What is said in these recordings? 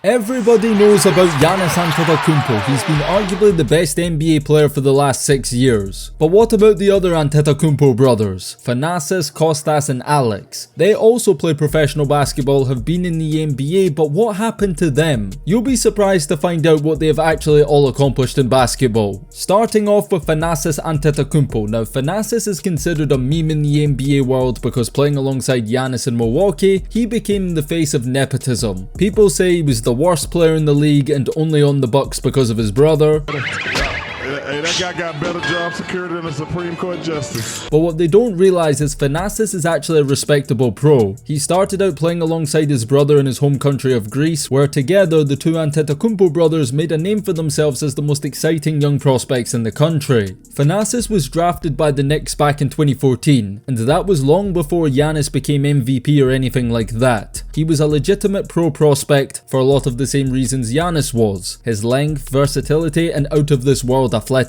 Everybody knows about Giannis Antetokounmpo. He's been arguably the best NBA player for the last 6 years. But what about the other Antetokounmpo brothers? Thanasis, Costas and Alex. They also play professional basketball, have been in the NBA, but what happened to them? You'll be surprised to find out what they have actually all accomplished in basketball. Starting off with Thanasis Antetokounmpo. Now Thanasis is considered a meme in the NBA world because playing alongside Giannis in Milwaukee, he became the face of nepotism. People say he was the worst player in the league and only on the Bucks because of his brother. Hey, that guy got better job security than a Supreme Court justice. But what they don't realize is Thanasis is actually a respectable pro. He started out playing alongside his brother in his home country of Greece, where together the two Antetokounmpo brothers made a name for themselves as the most exciting young prospects in the country. Thanasis was drafted by the Knicks back in 2014, and that was long before Giannis became MVP or anything like that. He was a legitimate pro prospect for a lot of the same reasons Giannis was: his length, versatility and out of this world athleticism.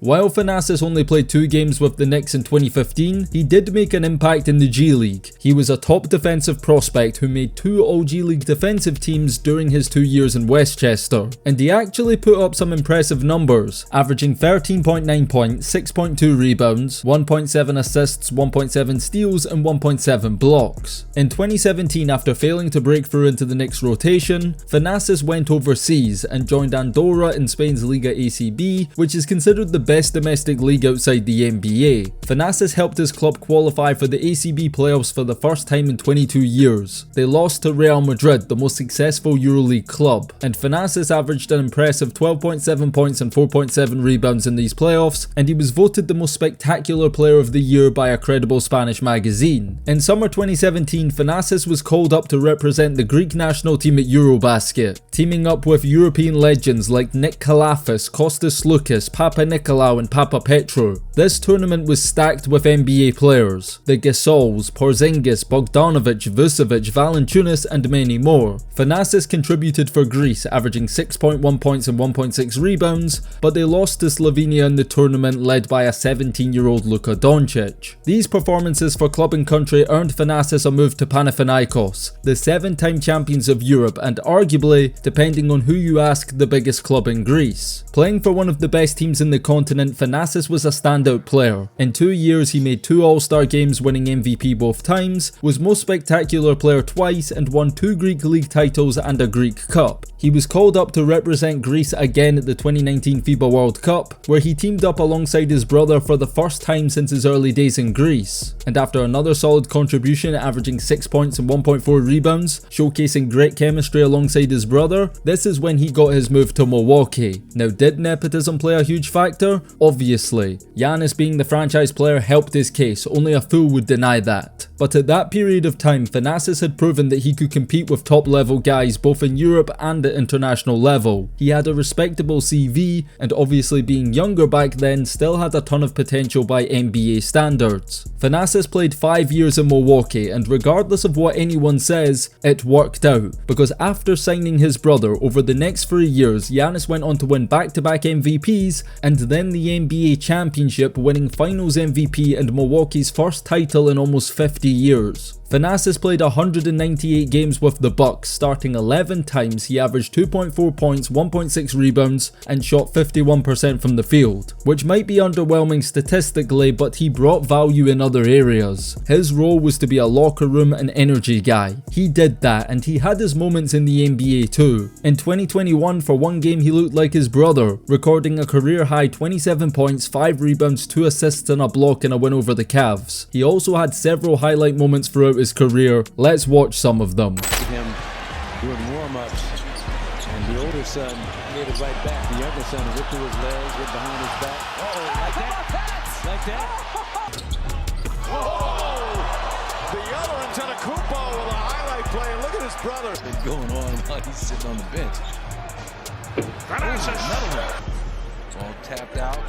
While Thanasis only played 2 games with the Knicks in 2015, he did make an impact in the G League. He was a top defensive prospect who made 2 All-G League defensive teams during his 2 years in Westchester, and he actually put up some impressive numbers, averaging 13.9 points, 6.2 rebounds, 1.7 assists, 1.7 steals and 1.7 blocks. In 2017, after failing to break through into the Knicks rotation, Thanasis went overseas and joined Andorra in Spain's Liga ACB, which is considered the best domestic league outside the NBA. Thanasis helped his club qualify for the ACB playoffs for the first time in 22 years. They lost to Real Madrid, the most successful EuroLeague club, and Thanasis averaged an impressive 12.7 points and 4.7 rebounds in these playoffs, and he was voted the most spectacular player of the year by a credible Spanish magazine. In summer 2017, Thanasis was called up to represent the Greek national team at Eurobasket, teaming up with European legends like Nick Kalafis, Costas, Papa Nikolaou and Papa Petro. This tournament was stacked with NBA players: the Gasols, Porzingis, Bogdanovic, Vucevic, Valanciunas and many more. Thanasis contributed for Greece, averaging 6.1 points and 1.6 rebounds, but they lost to Slovenia in the tournament led by a 17-year-old Luka Doncic. These performances for club and country earned Thanasis a move to Panathinaikos, the 7-time champions of Europe and arguably, depending on who you ask, the biggest club in Greece. Playing for one of the best teams in the continent, Thanasis was a standout player. In 2 years he made 2 All-Star games, winning MVP both times, was most spectacular player twice and won 2 Greek league titles and a Greek Cup. He was called up to represent Greece again at the 2019 FIBA World Cup, where he teamed up alongside his brother for the first time since his early days in Greece. And after another solid contribution, averaging 6 points and 1.4 rebounds, showcasing great chemistry alongside his brother, this is when he got his move to Milwaukee. Now, did nepotism play a huge factor? Obviously. Giannis being the franchise player helped his case, only a fool would deny that. But at that period of time, Thanasis had proven that he could compete with top level guys both in Europe and at international level. He had a respectable CV, and obviously being younger back then, still had a ton of potential by NBA standards. Thanasis played 5 years in Milwaukee, and regardless of what anyone says, it worked out, because after signing his brother, over the next 3 years, Giannis went on to win back-to-back MVPs, and then the NBA championship, winning finals MVP and Milwaukee's first title in almost 50 years. Thanasis played 198 games with the Bucks, starting 11 times. He averaged 2.4 points, 1.6 rebounds, and shot 51% from the field, which might be underwhelming statistically, but he brought value in other areas. His role was to be a locker room and energy guy. He did that, and he had his moments in the NBA too. In 2021, for one game he looked like his brother, recording a career-high 27 points, 5 rebounds, 2 assists and a block in a win over the Cavs. He also had several highlight moments throughout his career. Let's watch some of them. Him doing warm-ups, and the older son made it right back. The younger son whipped to his legs, went behind his back. Like that? Like that? Oh! The other Antetokounmpo with a highlight play, and look at his brother. What's going on while he's sitting on the bench? Another one. All tapped out.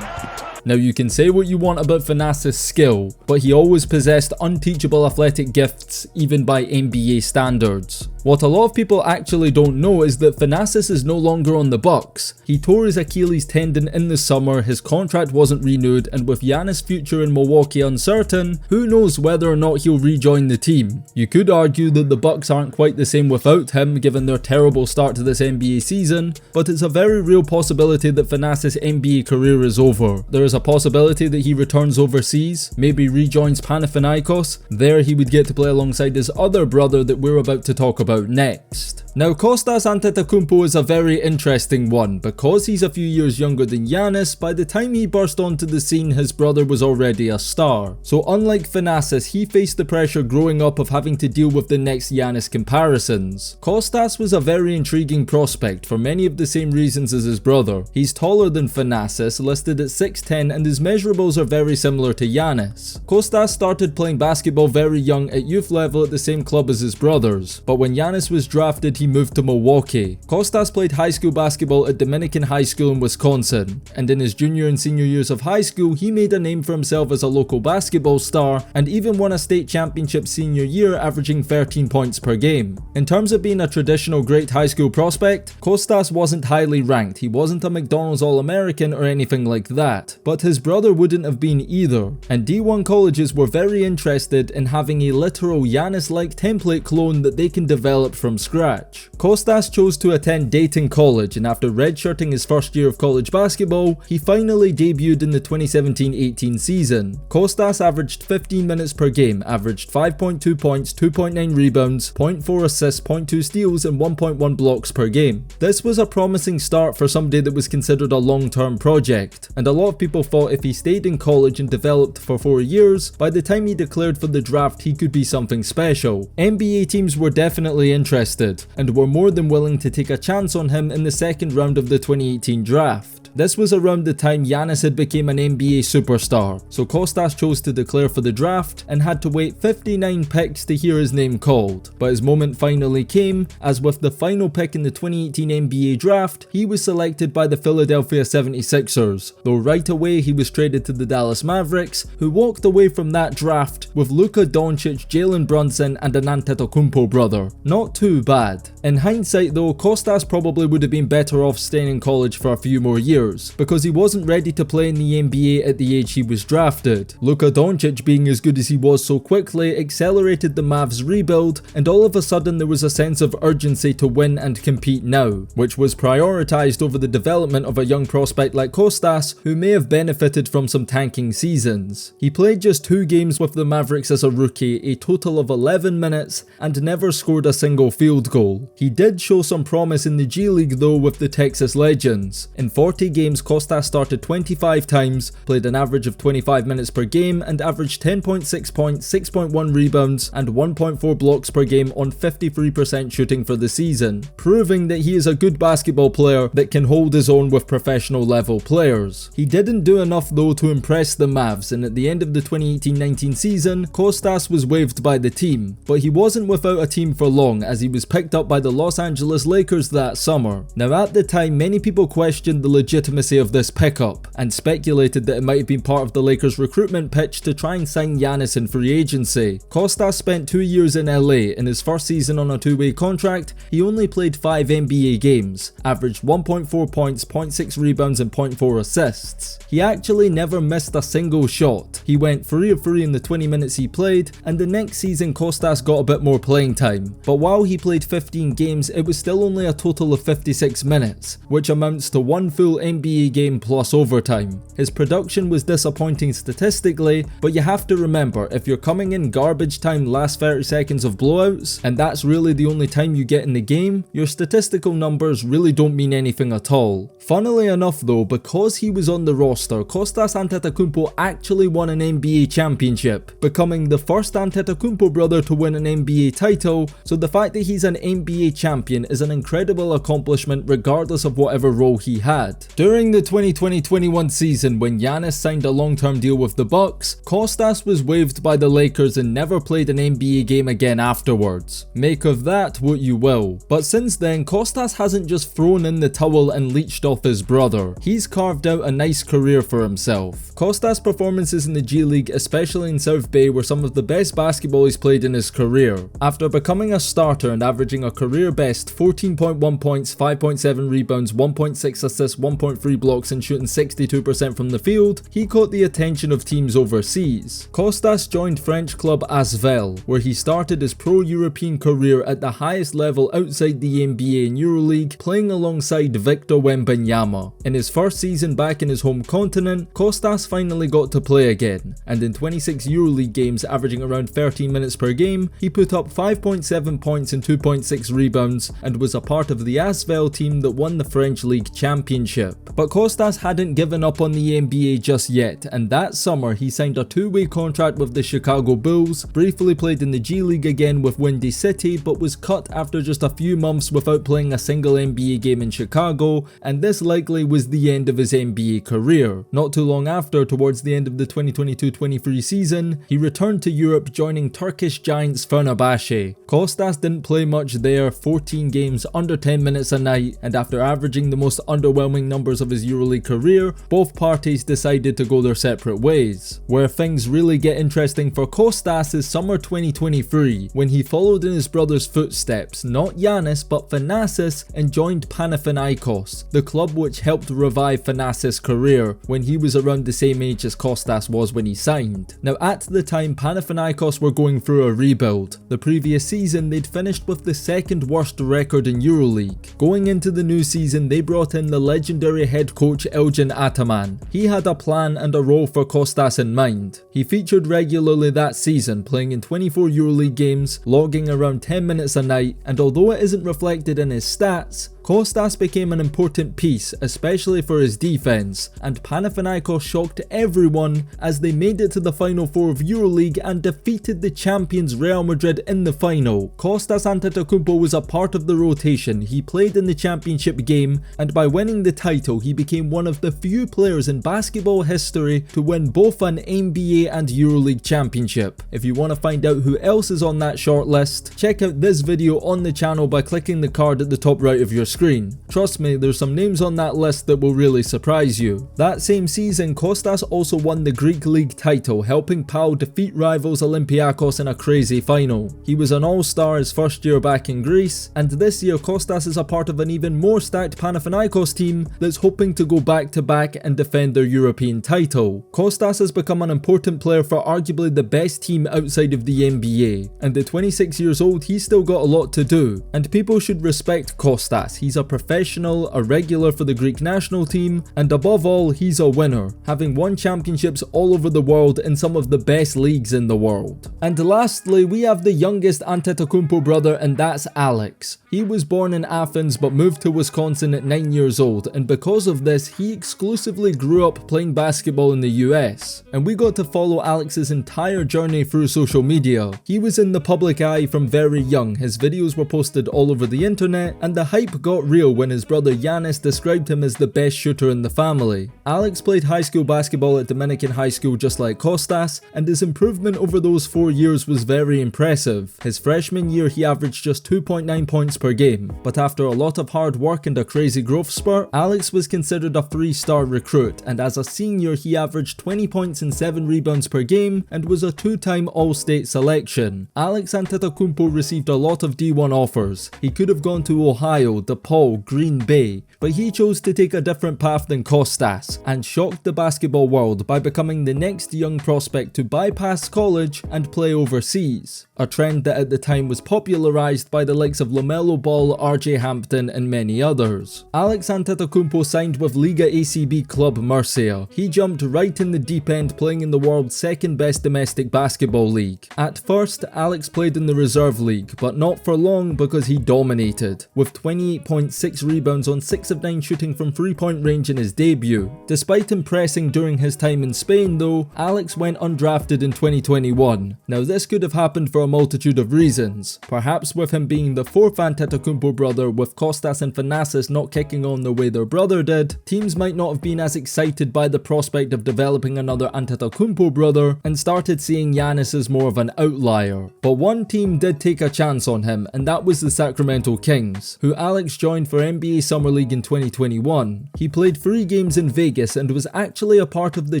Now you can say what you want about Thanasis' skill, but he always possessed unteachable athletic gifts even by NBA standards. What a lot of people actually don't know is that Thanasis is no longer on the Bucks. He tore his Achilles tendon in the summer, his contract wasn't renewed, and with Giannis' future in Milwaukee uncertain, who knows whether or not he'll rejoin the team. You could argue that the Bucks aren't quite the same without him given their terrible start to this NBA season, but it's a very real possibility that Thanasis' NBA career is over. There is a possibility that he returns overseas, maybe rejoins Panathinaikos. There he would get to play alongside his other brother that we're about to talk about next. Now Costas Antetokounmpo is a very interesting one. Because he's a few years younger than Giannis, by the time he burst onto the scene his brother was already a star. So unlike Thanasis, he faced the pressure growing up of having to deal with the next Giannis comparisons. Costas was a very intriguing prospect for many of the same reasons as his brother. He's taller than Thanasis, listed at 6'10", and his measurables are very similar to Giannis. Costas started playing basketball very young at youth level at the same club as his brothers, but when Giannis was drafted he moved to Milwaukee. Costas played high school basketball at Dominican High School in Wisconsin, and in his junior and senior years of high school he made a name for himself as a local basketball star and even won a state championship senior year averaging 13 points per game. In terms of being a traditional great high school prospect, Costas wasn't highly ranked, he wasn't a McDonald's All-American or anything like that, but his brother wouldn't have been either, and D1 colleges were very interested in having a literal Giannis-like template clone that they can develop from scratch. Costas chose to attend Dayton College, and after redshirting his first year of college basketball, he finally debuted in the 2017-18 season. Costas averaged 15 minutes per game, averaged 5.2 points, 2.9 rebounds, 0.4 assists, 0.2 steals, and 1.1 blocks per game. This was a promising start for somebody that was considered a long-term project, and a lot of people thought if he stayed in college and developed for 4 years, by the time he declared for the draft he could be something special. NBA teams were definitely interested, and were more than willing to take a chance on him in the second round of the 2018 draft. This was around the time Giannis had become an NBA superstar, so Costas chose to declare for the draft and had to wait 59 picks to hear his name called. But his moment finally came, as with the final pick in the 2018 NBA draft, he was selected by the Philadelphia 76ers, though right away he was traded to the Dallas Mavericks, who walked away from that draft with Luka Doncic, Jalen Brunson and an Antetokounmpo brother. Not too bad. In hindsight though, Costas probably would have been better off staying in college for a few more years, because he wasn't ready to play in the NBA at the age he was drafted. Luka Doncic, being as good as he was so quickly, accelerated the Mavs rebuild, and all of a sudden there was a sense of urgency to win and compete now, which was prioritized over the development of a young prospect like Costas, who may have benefited from some tanking seasons. He played just 2 games with the Mavericks as a rookie, a total of 11 minutes, and never scored a single field goal. He did show some promise in the G League though with the Texas Legends. In 40 games, Costas started 25 times, played an average of 25 minutes per game, and averaged 10.6 points, 6.1 rebounds, and 1.4 blocks per game on 53% shooting for the season, proving that he is a good basketball player that can hold his own with professional level players. He didn't do enough though to impress the Mavs, and at the end of the 2018-19 season, Costas was waived by the team, but he wasn't without a team for long as he was picked up by the Los Angeles Lakers that summer. Now at the time, many people questioned the legitimacy of this pickup and speculated that it might have been part of the Lakers recruitment pitch to try and sign Giannis in free agency. Costas spent 2 years in LA. In his first season on a 2-way contract, he only played 5 NBA games, averaged 1.4 points, 0.6 rebounds and 0.4 assists. He actually never missed a single shot. He went 3 of 3 in the 20 minutes he played, and the next season Costas got a bit more playing time, but while he played 15 games it was still only a total of 56 minutes, which amounts to 1 full NBA game plus overtime. His production was disappointing statistically, but you have to remember, if you're coming in garbage time last 30 seconds of blowouts, and that's really the only time you get in the game, your statistical numbers really don't mean anything at all. Funnily enough though, because he was on the roster, Costas Antetokounmpo actually won an NBA championship, becoming the first Antetokounmpo brother to win an NBA title, so the fact that he's an NBA NBA champion is an incredible accomplishment regardless of whatever role he had. During the 2020-21 season, when Giannis signed a long-term deal with the Bucks, Costas was waived by the Lakers and never played an NBA game again afterwards. Make of that what you will. But since then, Costas hasn't just thrown in the towel and leached off his brother. He's carved out a nice career for himself. Costas' performances in the G League, especially in South Bay, were some of the best basketball he's played in his career. After becoming a starter and averaging a career best 14.1 points, 5.7 rebounds, 1.6 assists, 1.3 blocks and shooting 62% from the field, he caught the attention of teams overseas. Costas joined French club Asvel, where he started his pro-European career at the highest level outside the NBA and EuroLeague, playing alongside Victor Wembanyama. In his first season back in his home continent, Costas finally got to play again, and in 26 EuroLeague games averaging around 13 minutes per game, he put up 5.7 points and 2.6 rebounds and was a part of the Asvel team that won the French League Championship. But Costas hadn't given up on the NBA just yet, and that summer he signed a two-way contract with the Chicago Bulls, briefly played in the G League again with Windy City, but was cut after just a few months without playing a single NBA game in Chicago, and this likely was the end of his NBA career. Not too long after, towards the end of the 2022-23 season, he returned to Europe, joining Turkish giants Fenerbahce. Costas didn't play much there, 14 games, under 10 minutes a night, and after averaging the most underwhelming numbers of his EuroLeague career, both parties decided to go their separate ways. Where things really get interesting for Costas is summer 2023, when he followed in his brother's footsteps, not Giannis but Thanasis, and joined Panathinaikos, the club which helped revive Thanasis' career when he was around the same age as Costas was when he signed. Now at the time, Panathinaikos were going through a rebuild. The previous season they'd finished with the second worst record in EuroLeague. Going into the new season, they brought in the legendary head coach Elgin Ataman. He had a plan and a role for Costas in mind. He featured regularly that season, playing in 24 EuroLeague games, logging around 10 minutes a night, and although it isn't reflected in his stats, Costas became an important piece, especially for his defense, and Panathinaikos shocked everyone as they made it to the Final Four of EuroLeague and defeated the champions Real Madrid in the final. Giannis Antetokounmpo was a part of the rotation. He played in the championship game, and by winning the title, he became one of the few players in basketball history to win both an NBA and EuroLeague championship. If you want to find out who else is on that shortlist, check out this video on the channel by clicking the card at the top right of your screen. Trust me, there's some names on that list that will really surprise you. That same season, Costas also won the Greek League title, helping Pau defeat rivals Olympiacos in a crazy final. He was an all-star his first year back in Greece, and this year Costas is a part of an even more stacked Panathinaikos team that's hoping to go back-to-back and defend their European title. Costas has become an important player for arguably the best team outside of the NBA, and at 26 years old he's still got a lot to do, and people should respect Costas. He's a professional, a regular for the Greek national team, and above all, he's a winner, having won championships all over the world in some of the best leagues in the world. And lastly, we have the youngest Antetokounmpo brother, and that's Alex. He was born in Athens but moved to Wisconsin at 9 years old, and because of this, he exclusively grew up playing basketball in the US. And we got to follow Alex's entire journey through social media. He was in the public eye from very young, his videos were posted all over the internet, and the hype got real when his brother Giannis described him as the best shooter in the family. Alex played high school basketball at Dominican High School just like Costas, and his improvement over those 4 years was very impressive. His freshman year he averaged just 2.9 points per game, but after a lot of hard work and a crazy growth spurt, Alex was considered a 3-star recruit, and as a senior he averaged 20 points and 7 rebounds per game and was a 2-time All-State selection. Alex Antetokounmpo received a lot of D1 offers. He could have gone to Ohio, DePaul, Green Bay, but he chose to take a different path than Costas and shocked the basketball world by becoming the next young prospect to bypass college and play overseas, a trend that at the time was popularized by the likes of LaMelo Ball, RJ Hampton and many others. Alex Antetokounmpo signed with Liga ACB club Murcia. He jumped right in the deep end, playing in the world's second best domestic basketball league. At first, Alex played in the reserve league, but not for long because he dominated, with 28.6 rebounds on 6 of 9 shooting from 3-point range in his debut. Despite impressing during his time in Spain though, Alex went undrafted in 2021. Now this could have happened for a multitude of reasons. Perhaps with him being the 4th Antetokounmpo brother, with Costas and Thanasis not kicking on the way their brother did, teams might not have been as excited by the prospect of developing another Antetokounmpo brother and started seeing Giannis as more of an outlier. But one team did take a chance on him, and that was the Sacramento Kings, who Alex joined for NBA Summer League in 2021. He played 3 games in Vegas and was actually a part of the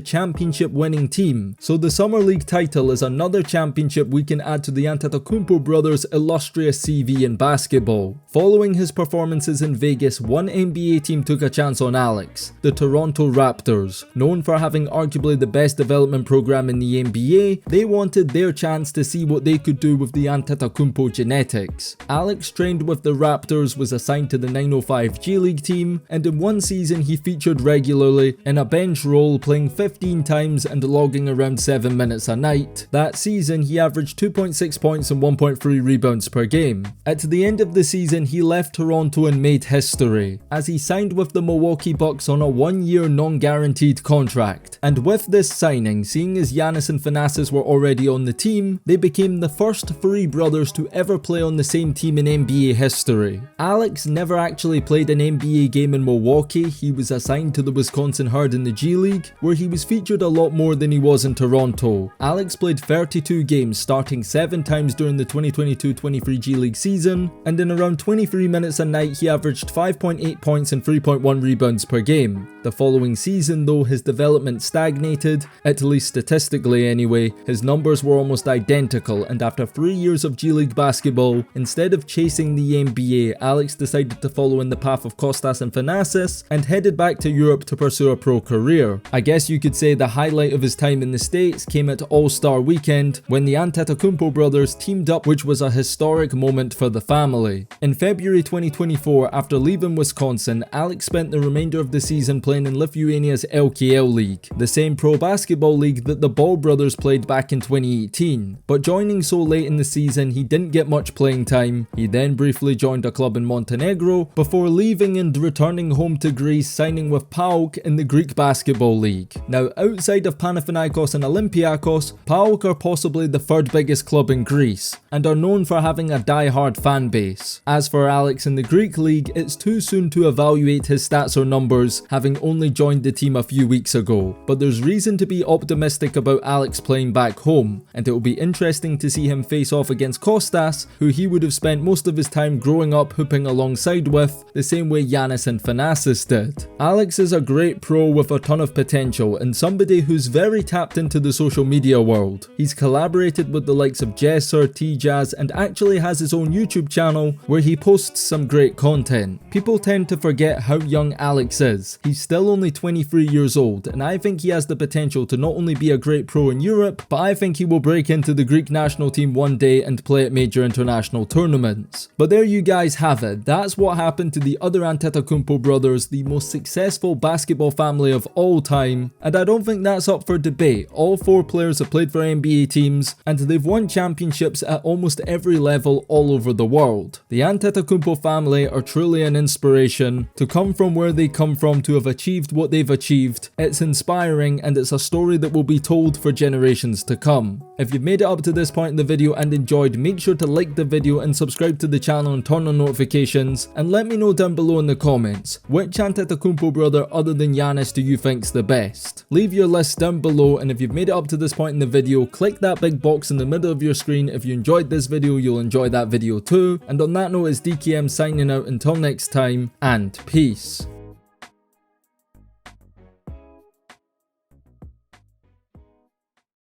championship winning team, so the Summer League title is another championship we can add to the Antetokounmpo brothers' illustrious CV in basketball. Following his performances in Vegas, one NBA team took a chance on Alex, the Toronto Raptors. Known for having arguably the best development program in the NBA, they wanted their chance to see what they could do with the Antetokounmpo genetics. Alex trained with the Raptors, was assigned to the 905 G League team, and in one season he featured regularly in a bench role, playing 15 times and logging around 7 minutes a night. That season he averaged 2.6 points and 1.3 rebounds per game. At the end of the season he left Toronto and made history, as he signed with the Milwaukee Bucks on a 1-year non-guaranteed contract. And with this signing, seeing as Giannis and Thanasis were already on the team, they became the first 3 brothers to ever play on the same team in NBA history. Alex never actually played an NBA game in Milwaukee. He was assigned to the Wisconsin Herd in the G League, where he was featured a lot more than he was in Toronto. Alex played 32 games, starting 7 times during the 2022-23 G League season, and in around 23 minutes a night he averaged 5.8 points and 3.1 rebounds per game. The following season though, his development stagnated, at least statistically anyway. His numbers were almost identical, and after 3 years of G League basketball, instead of chasing the NBA, Alex decided to follow in the path of Costas and Thanasis and headed back to Europe to pursue a pro career. I guess you could say the highlight of his time in the States came at All-Star Weekend when the Antetokounmpo brothers teamed up, which was a historic moment for the family. In February 2024, after leaving Wisconsin, Alex spent the remainder of the season playing in Lithuania's LKL League, the same pro basketball league that the Ball brothers played back in 2018. But joining so late in the season, he didn't get much playing time. He then briefly joined a club in Montenegro before leaving and returning home to Greece, signing with PAOK in the Greek Basketball League. Now, outside of Panathinaikos and Olympiakos, PAOK are possibly the 3rd biggest club in Greece, and are known for having a die-hard fan base. As for Alex in the Greek League, it's too soon to evaluate his stats or numbers, having only joined the team a few weeks ago, but there's reason to be optimistic about Alex playing back home, and it will be interesting to see him face off against Costas, who he would have spent most of his time growing up hooping alongside with, the same way Giannis and Thanasis did. Alex is a great pro with a ton of potential, and somebody who's very tapped into the social media world. He's collaborated with the likes of Jesser, T-Jazz, and actually has his own YouTube channel where he posts some great content. People tend to forget how young Alex is. He's still only 23 years old, and I think he has the potential to not only be a great pro in Europe, but I think he will break into the Greek national team one day and play at major international tournaments. But there you guys have it. That's what happened to the other Antetokounmpo brothers, the most successful basketball family of all time, and I don't think that's up for debate. All 4 players have played for NBA teams, and they've won championships at almost every level all over the world. The Antetokounmpo family are truly an inspiration. To come from where they come from, to have achieved what they've achieved, it's inspiring, and it's a story that will be told for generations to come. If you've made it up to this point in the video and enjoyed, make sure to like the video and subscribe to the channel and turn on notifications, and let me know down below in the comments, which Antetokounmpo brother other than Giannis do you think's the best? Leave your list down below, and if you've made it up to this point in the video, click that big box in the middle of your screen. If you enjoyed this video, you'll enjoy that video too. And on that note, it's DKM signing out. Until next time, and peace.